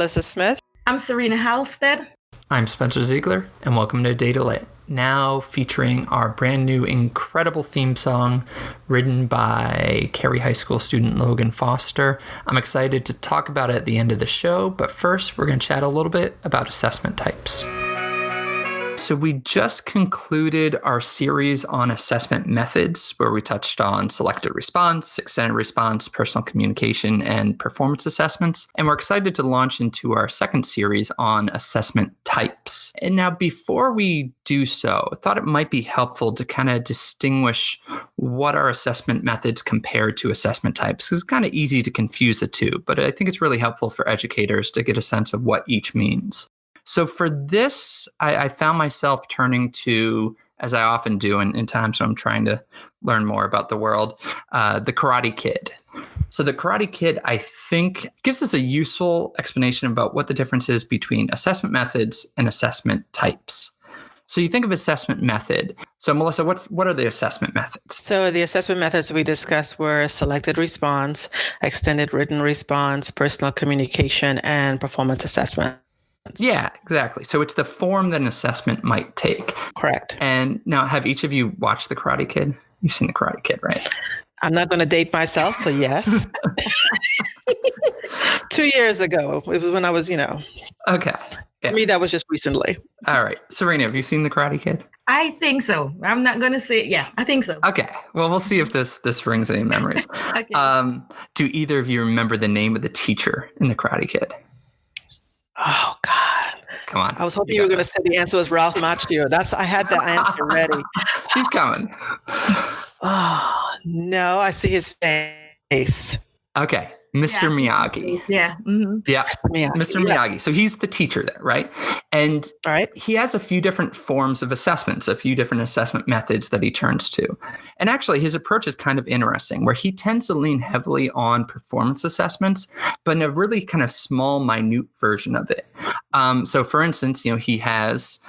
Mellisa Smith. I'm Serena Halstead. I'm Spencer Ziegler, and welcome to Data Lit. Now featuring our brand new incredible theme song written by Cary High School student Logan Foster. I'm excited to talk about it at the end of the show, but first we're going to chat a little bit about assessment types. So we just concluded our series on assessment methods, where we touched on selected response, extended response, personal communication, and performance assessments. And we're excited to launch into our second series on assessment types. And now before we do so, I thought it might be helpful to kind of distinguish what are assessment methods compared to assessment types, because it's kind of easy to confuse the two, but I think it's really helpful for educators to get a sense of what each means. So for this, I found myself turning to, as I often do in times when I'm trying to learn more about the world, the Karate Kid. So the Karate Kid, I think, gives us a useful explanation about what the difference is between assessment methods and assessment types. So you think of assessment method. So Mellisa, what are the assessment methods? So the assessment methods we discussed were selected response, extended written response, personal communication, and performance assessment. Yeah, exactly. So it's the form that an assessment might take. Correct. And now, have each of you watched The Karate Kid? You've seen The Karate Kid, right? I'm not going to date myself, so yes. 2 years ago. It was when I was, Okay. Yeah. For me, that was just recently. All right. Serena, have you seen The Karate Kid? I think so. I'm not going to say, yeah, I think so. Okay. Well, we'll see if this rings any memories. Okay. Do either of you remember the name of the teacher in The Karate Kid? Oh, God. Come on. I was hoping you were going to say the answer was Ralph Macchio. I had the answer ready. He's coming. Oh, no, I see his face. Okay. Mr. Miyagi. Yeah. Mm-hmm. Yeah. Mr. Miyagi. So he's the teacher there, right? And he has a few different forms of assessments, a few different assessment methods that he turns to. And actually, his approach is kind of interesting, where he tends to lean heavily on performance assessments, but in a really kind of small, minute version of it. So for instance, he has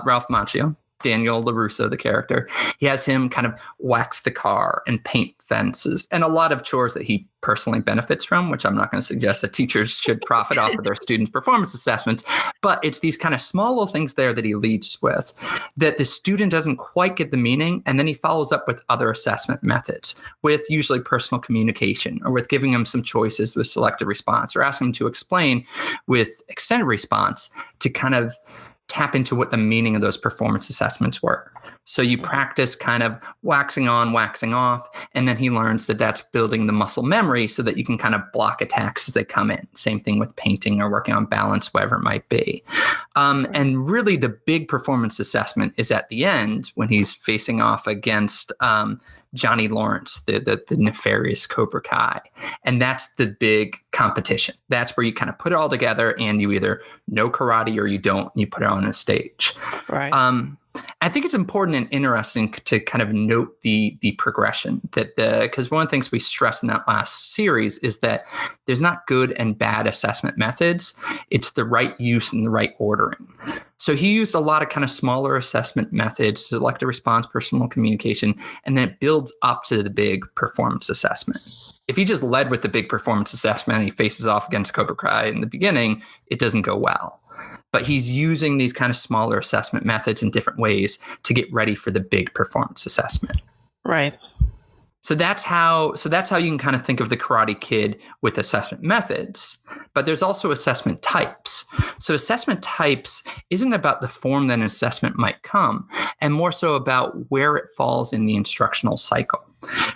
Ralph Macchio, Daniel LaRusso, the character. He has him kind of wax the car and paint fences and a lot of chores that he personally benefits from, which I'm not going to suggest that teachers should profit off of their students' performance assessments. But it's these kind of small little things there that he leads with that the student doesn't quite get the meaning. And then he follows up with other assessment methods, with usually personal communication, or with giving him some choices with selected response, or asking him to explain with extended response to kind of tap into what the meaning of those performance assessments were. So you practice kind of waxing on, waxing off, and then he learns that that's building the muscle memory so that you can kind of block attacks as they come in. Same thing with painting or working on balance, whatever it might be. And really the big performance assessment is at the end when he's facing off against Johnny Lawrence, the nefarious Cobra Kai. And that's the big competition. That's where you kind of put it all together and you either know karate or you don't, and you put it on a stage. Right. I think it's important and interesting to kind of note the progression because one of the things we stressed in that last series is that there's not good and bad assessment methods. It's the right use and the right ordering. So he used a lot of kind of smaller assessment methods, selected response, personal communication, and then it builds up to the big performance assessment. If he just led with the big performance assessment and he faces off against Cobra Kai in the beginning, it doesn't go well. But he's using these kind of smaller assessment methods in different ways to get ready for the big performance assessment. Right. So that's how you can kind of think of the Karate Kid with assessment methods. But there's also assessment types. So assessment types isn't about the form that an assessment might come, and more so about where it falls in the instructional cycle.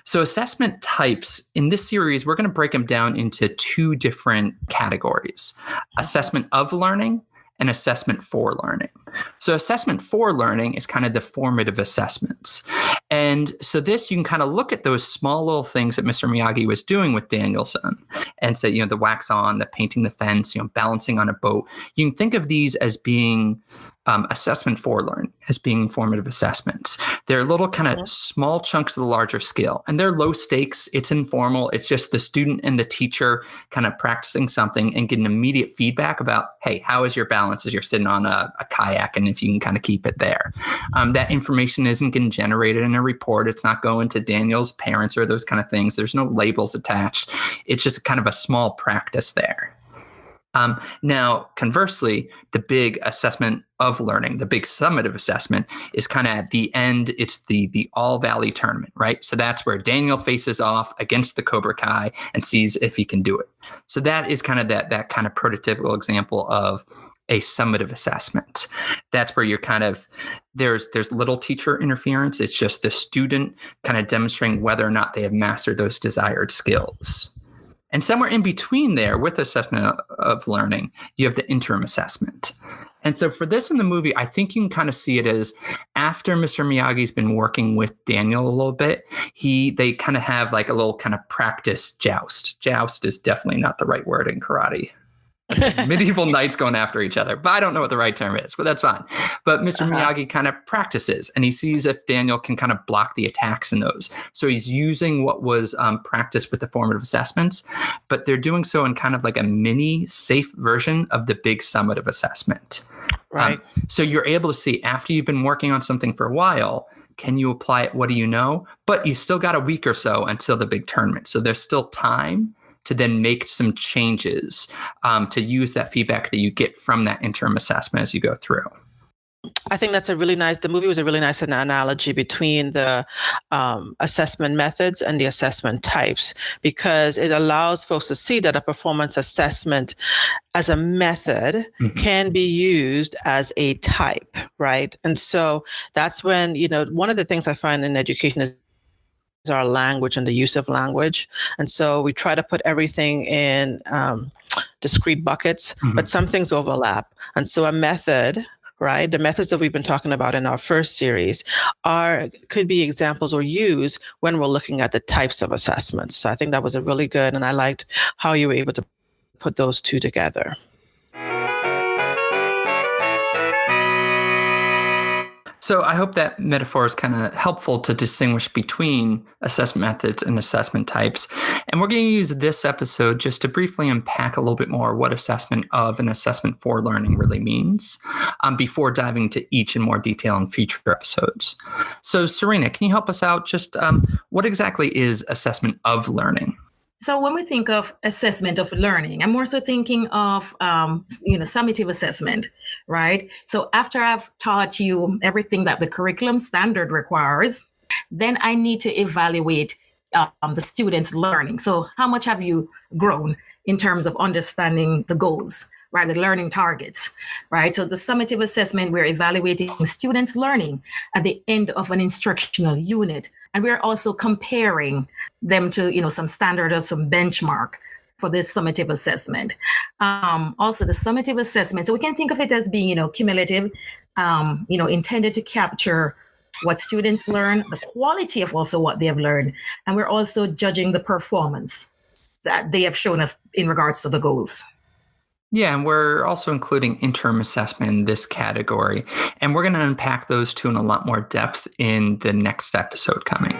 So assessment types, in this series, we're going to break them down into two different categories: assessment of learning and assessment for learning. So assessment for learning is kind of the formative assessments. And so this, you can kind of look at those small little things that Mr. Miyagi was doing with Danielson and say, the wax on, the painting the fence, balancing on a boat. You can think of these as being assessment for learning, as being formative assessments. They're little kind of small chunks of the larger skill, and they're low stakes. It's informal. It's just the student and the teacher kind of practicing something and getting immediate feedback about, hey, how is your balance as you're sitting on a kayak, and if you can kind of keep it there. That information isn't getting generated in a report. It's not going to Daniel's parents or those kind of things. There's no labels attached. It's just kind of a small practice there. Now, conversely, the big assessment of learning, the big summative assessment is kind of at the end. It's the All Valley tournament, right? So that's where Daniel faces off against the Cobra Kai and sees if he can do it. So that is kind of that kind of prototypical example of a summative assessment. That's where you're kind of, there's little teacher interference. It's just the student kind of demonstrating whether or not they have mastered those desired skills. And somewhere in between there, with assessment of learning, you have the interim assessment. And so for this in the movie, I think you can kind of see it as after Mr. Miyagi's been working with Daniel a little bit, they kind of have like a little kind of practice joust. Joust is definitely not the right word in karate. Medieval knights going after each other, but I don't know what the right term is, but that's fine. But Mr. Miyagi kind of practices and he sees if Daniel can kind of block the attacks in those. So he's using what was practiced with the formative assessments, but they're doing so in kind of like a mini safe version of the big summative assessment. Right. So you're able to see after you've been working on something for a while, can you apply it? What do you know? But you still got a week or so until the big tournament. So there's still time to then make some changes to use that feedback that you get from that interim assessment as you go through. I think that's the movie was a really nice analogy between the assessment methods and the assessment types, because it allows folks to see that a performance assessment as a method can be used as a type, right? And so that's when, one of the things I find in education is our language and the use of language. And so we try to put everything in discrete buckets, but some things overlap. And so a method, right, the methods that we've been talking about in our first series could be examples or used when we're looking at the types of assessments. So I think that was a really good, and I liked how you were able to put those two together. So I hope that metaphor is kind of helpful to distinguish between assessment methods and assessment types. And we're going to use this episode just to briefly unpack a little bit more what assessment of and assessment for learning really means before diving into each in more detail in future episodes. So Serena, can you help us out? Just what exactly is assessment of learning? So when we think of assessment of learning, I'm more so thinking of, summative assessment, right? So after I've taught you everything that the curriculum standard requires, then I need to evaluate the students' learning. So how much have you grown in terms of understanding the goals, right? The learning targets, right? So the summative assessment, we're evaluating students' learning at the end of an instructional unit. And we're also comparing them to, some standard or some benchmark for this summative assessment. Also the summative assessment, so we can think of it as being, cumulative, intended to capture what students learn, the quality of also what they have learned. And we're also judging the performance that they have shown us in regards to the goals. Yeah, and we're also including interim assessment in this category. And we're going to unpack those two in a lot more depth in the next episode coming.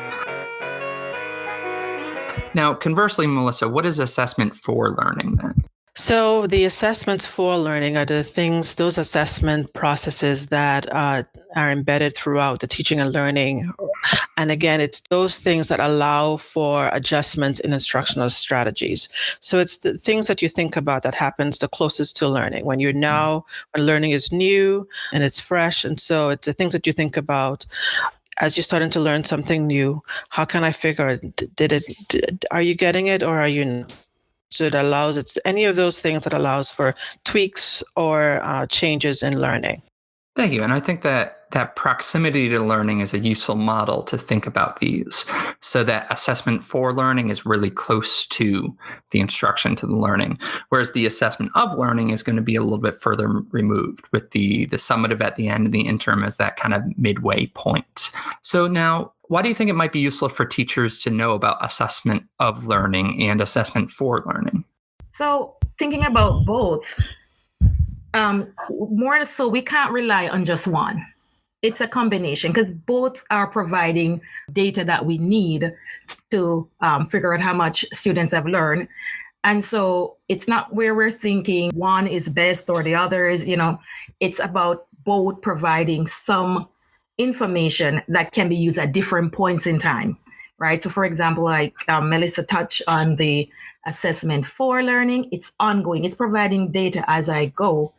Now, conversely, Mellisa, what is assessment for learning then? So the assessments for learning are those assessment processes that are embedded throughout the teaching and learning. And again, it's those things that allow for adjustments in instructional strategies. So it's the things that you think about that happens the closest to learning when learning is new and it's fresh. And so it's the things that you think about as you're starting to learn something new. How can I figure, are you getting it or are you not? So it's any of those things that allows for tweaks or changes in learning. Thank you. And I think that proximity to learning is a useful model to think about these, so that assessment for learning is really close to the instruction, to the learning, whereas the assessment of learning is going to be a little bit further removed, with the summative at the end and the interim as that kind of midway point. So now, why do you think it might be useful for teachers to know about assessment of learning and assessment for learning? So thinking about both, more so we can't rely on just one. It's a combination, because both are providing data that we need to figure out how much students have learned. And so it's not where we're thinking one is best or the other is, it's about both providing some information that can be used at different points in time, right? So for example, like Mellisa touched on the assessment for learning. It's ongoing. It's providing data as I go.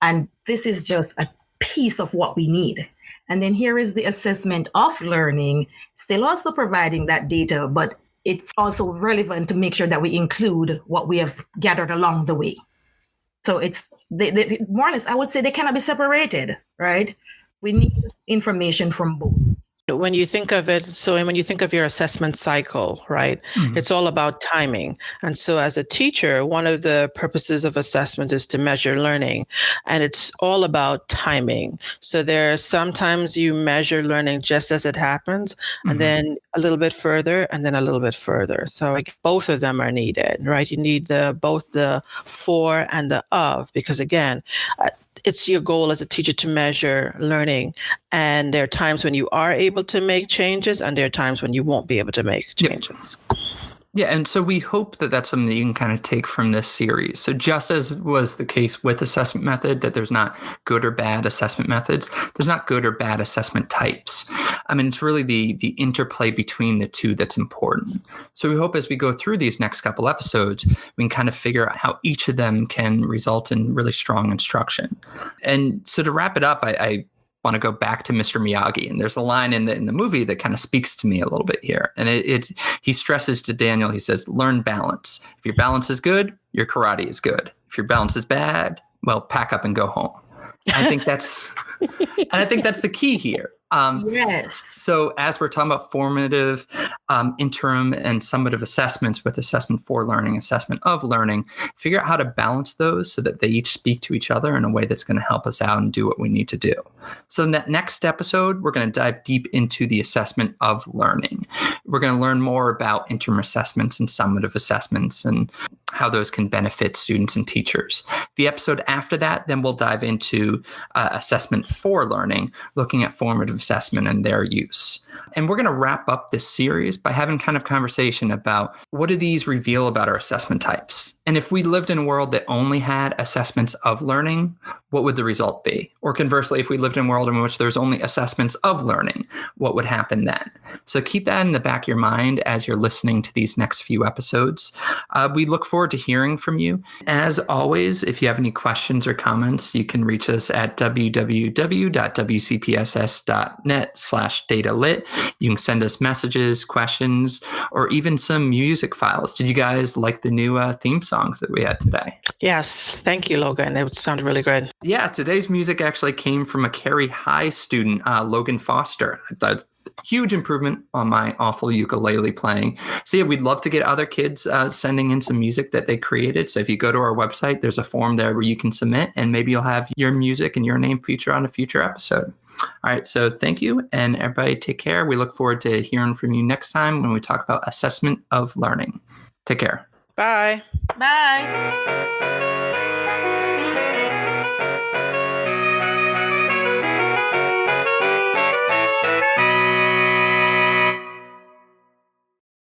And this is just a piece of what we need. And then here is the assessment of learning, still also providing that data, but it's also relevant to make sure that we include what we have gathered along the way. So it's more or less, I would say they cannot be separated, right? We need information from both. When you think of it, so when you think of your assessment cycle, right, it's all about timing. And so as a teacher, one of the purposes of assessment is to measure learning, and it's all about timing. So there sometimes you measure learning just as it happens, and then a little bit further, and then a little bit further. So like both of them are needed, right? You need both the for and the of, because again, it's your goal as a teacher to measure learning. And there are times when you are able to make changes, and there are times when you won't be able to make changes. Yeah, and so we hope that that's something that you can kind of take from this series. So just as was the case with assessment method, that there's not good or bad assessment methods, there's not good or bad assessment types. I mean, it's really the interplay between the two that's important. So we hope as we go through these next couple episodes, we can kind of figure out how each of them can result in really strong instruction. And so to wrap it up, I want to go back to Mr. Miyagi, and there's a line in the movie that kind of speaks to me a little bit here. And he stresses to Daniel, he says, learn balance. If your balance is good, your karate is good. If your balance is bad, well, pack up and go home. I think that's the key here. Yes. So as we're talking about formative, interim, and summative assessments with assessment for learning, assessment of learning, figure out how to balance those so that they each speak to each other in a way that's going to help us out and do what we need to do. So in that next episode, we're going to dive deep into the assessment of learning. We're going to learn more about interim assessments and summative assessments and how those can benefit students and teachers. The episode after that, then we'll dive into assessment for learning, looking at formative assessment and their use. And we're going to wrap up this series by having kind of conversation about what do these reveal about our assessment types? And if we lived in a world that only had assessments of learning, what would the result be? Or conversely, if we lived in a world in which there's only assessments of learning, what would happen then? So keep that in the back of your mind as you're listening to these next few episodes. We look forward to hearing from you. As always, if you have any questions or comments, you can reach us at www.wcpss.net/datalit. You can send us messages, questions, or even some music files. Did you guys like the new theme songs that we had today? Yes. Thank you, Logan. It sounded really good. Yeah. Today's music actually came from a Cary High student, Logan Foster. I thought huge improvement on my awful ukulele playing. So yeah, we'd love to get other kids sending in some music that they created. So if you go to our website, there's a form there where you can submit, and maybe you'll have your music and your name feature on a future episode. All right. So thank you, and everybody take care. We look forward to hearing from you next time when we talk about assessment of learning. Take care. Bye. Bye.